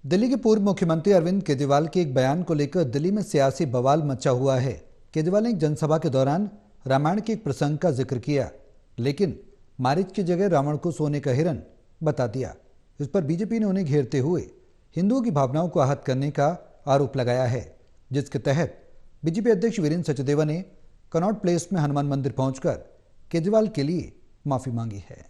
दिल्ली के पूर्व मुख्यमंत्री अरविंद केजरीवाल के एक बयान को लेकर दिल्ली में सियासी बवाल मचा हुआ है। केजरीवाल ने एक जनसभा के दौरान रामायण के एक प्रसंग का जिक्र किया, लेकिन मारीच की जगह रावण को सोने का हिरण बता दिया। इस पर बीजेपी ने उन्हें घेरते हुए हिंदुओं की भावनाओं को आहत करने का आरोप लगाया है, जिसके तहत बीजेपी अध्यक्ष वीरेंद्र सचदेवा ने कनॉट प्लेस में हनुमान मंदिर पहुंचकर केजरीवाल के लिए माफी मांगी है।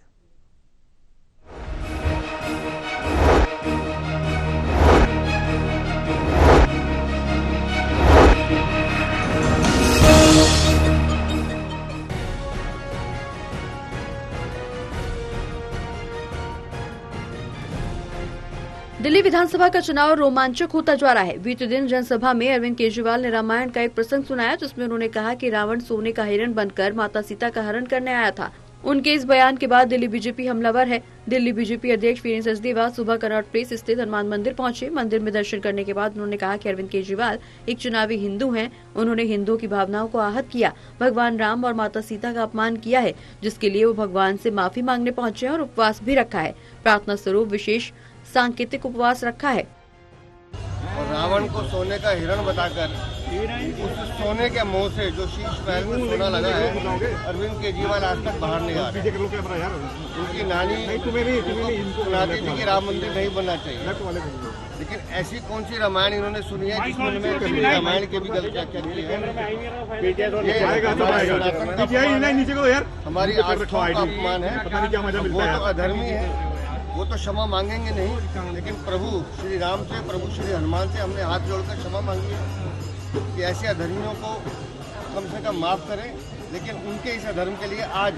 दिल्ली विधानसभा का चुनाव रोमांचक होता जा रहा है। बीते दिन जनसभा में अरविंद केजरीवाल ने रामायण का एक प्रसंग सुनाया, जिसमें उन्होंने कहा कि रावण सोने का हिरण बनकर माता सीता का हरण करने आया था। उनके इस बयान के बाद दिल्ली बीजेपी हमलावर है। दिल्ली बीजेपी अध्यक्ष वीरेंद्र सचदेवा सुबह कनॉट प्लेस स्थित हनुमान मंदिर पहुंचे। मंदिर में दर्शन करने के बाद उन्होंने कहा कि अरविंद केजरीवाल एक चुनावी हिंदू हैं। उन्होंने हिंदुओं की भावनाओं को आहत किया, भगवान राम और माता सीता का अपमान किया है, जिसके लिए वो भगवान से माफी मांगने पहुंचे हैं और उपवास भी रखा है। प्रार्थना स्वरूप विशेष सांकेतिक उपवास रखा है। और रावण को सोने का हिरण बताकर उस सोने के मुंह से जो शीश महल में सोना लगा है, अरविंद केजरीवाल आज तक बाहर नहीं आ रहे। उनकी नानी सुनाती थी कि राम मंदिर नहीं बनना चाहिए, लेकिन ऐसी कौन सी रामायण इन्होंने सुनी है जिसमें कभी रामायण के भी गलत व्याख्या की है। हमारी आस्थाओं का अपमान है, वो तो अधर्मी है, वो तो क्षमा मांगेंगे नहीं, लेकिन प्रभु श्री राम से, प्रभु श्री हनुमान से हमने हाथ जोड़कर क्षमा मांगी है कि ऐसे अधर्मियों को कम से कम माफ करें। लेकिन उनके इस अधर्म के लिए आज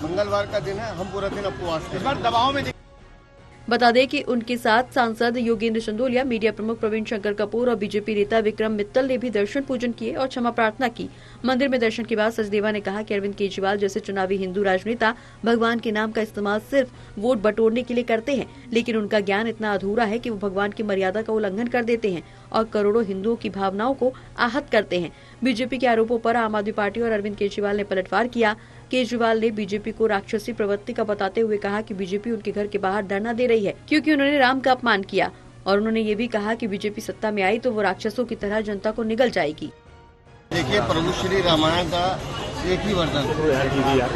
मंगलवार का दिन है, हम पूरा दिन उपवास करें। इस बार दबाव में बता दें कि उनके साथ सांसद योगेंद्र चंदोलिया, मीडिया प्रमुख प्रवीण शंकर कपूर और बीजेपी नेता विक्रम मित्तल ने भी दर्शन पूजन किए और क्षमा प्रार्थना की। मंदिर में दर्शन के बाद सचदेवा ने कहा कि अरविंद केजरीवाल जैसे चुनावी हिंदू राजनेता भगवान के नाम का इस्तेमाल सिर्फ वोट बटोरने के लिए करते हैं, लेकिन उनका ज्ञान इतना अधूरा है कि वो भगवान की मर्यादा का उल्लंघन कर देते हैं और करोड़ों हिंदुओं की भावनाओं को आहत करते हैं। बीजेपी के आरोपों पर आम आदमी पार्टी और अरविंद केजरीवाल ने पलटवार किया। केजरीवाल ने बीजेपी को राक्षसी प्रवृत्ति का बताते हुए कहा कि बीजेपी उनके घर के बाहर धरना दे रही है क्योंकि उन्होंने राम का अपमान किया, और उन्होंने ये भी कहा कि बीजेपी सत्ता में आई तो वो राक्षसों की तरह जनता को निगल जाएगी। देखिए, प्रभु श्री रामायण का एक ही वर्जन है,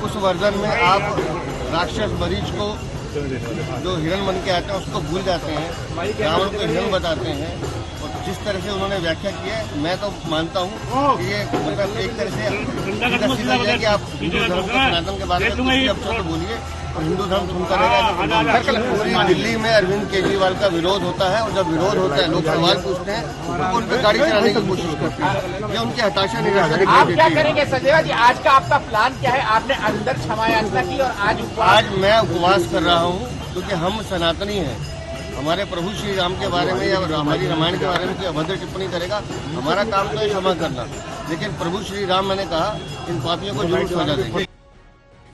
उस वर्जन में आप राक्षस मरीच को जो हिरण बन के आते हैं उसको भूल जाते हैं, रावण को हिरण बताते हैं। और जिस तरह से उन्होंने व्याख्या की है, मैं तो मानता हूँ कि ये मतलब एक तरह से कि आप हिंदू धर्म के सनातन के बारे में कुछ अवसर तो बोलिए और हिंदू धर्म सुनता रहेगा। पूरी दिल्ली में अरविंद केजरीवाल का विरोध होता है, और जब विरोध होता है लोग सवाल पूछते हैं, उनको उन पर गाड़ी चलाने की कोशिश करते हैं। ये उनकी हताशा निराशा दिखाई देती है। आप क्या करेंगे सचदेवा जी? आज का आपका प्लान क्या है? आपने अंदर क्षमा याचना की और आज मैं उपवास कर रहा हूँ क्योंकि हम सनातनी हैं। हमारे प्रभु श्री राम के बारे में या हमारी रामायण के बारे में कोई अभद्र टिप्पणी करेगा, हमारा काम तो है क्षमा करना, लेकिन प्रभु श्री राम, मैंने कहा, इन पापियों को जरूर सजा देंगे।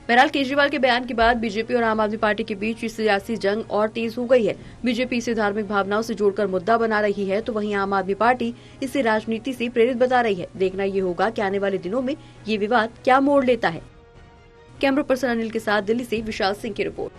बहरहाल केजरीवाल के बयान के बाद बीजेपी और आम आदमी पार्टी के बीच सियासी जंग और तेज हो गई है। बीजेपी इसे धार्मिक भावनाओं से जोड़कर मुद्दा बना रही है, तो वहीं आम आदमी पार्टी इसे राजनीति से प्रेरित बता रही है। देखना ये होगा कि आने वाले दिनों में ये विवाद क्या मोड़ लेता है। कैमरा पर्सन अनिल के साथ दिल्ली से विशाल सिंह की रिपोर्ट।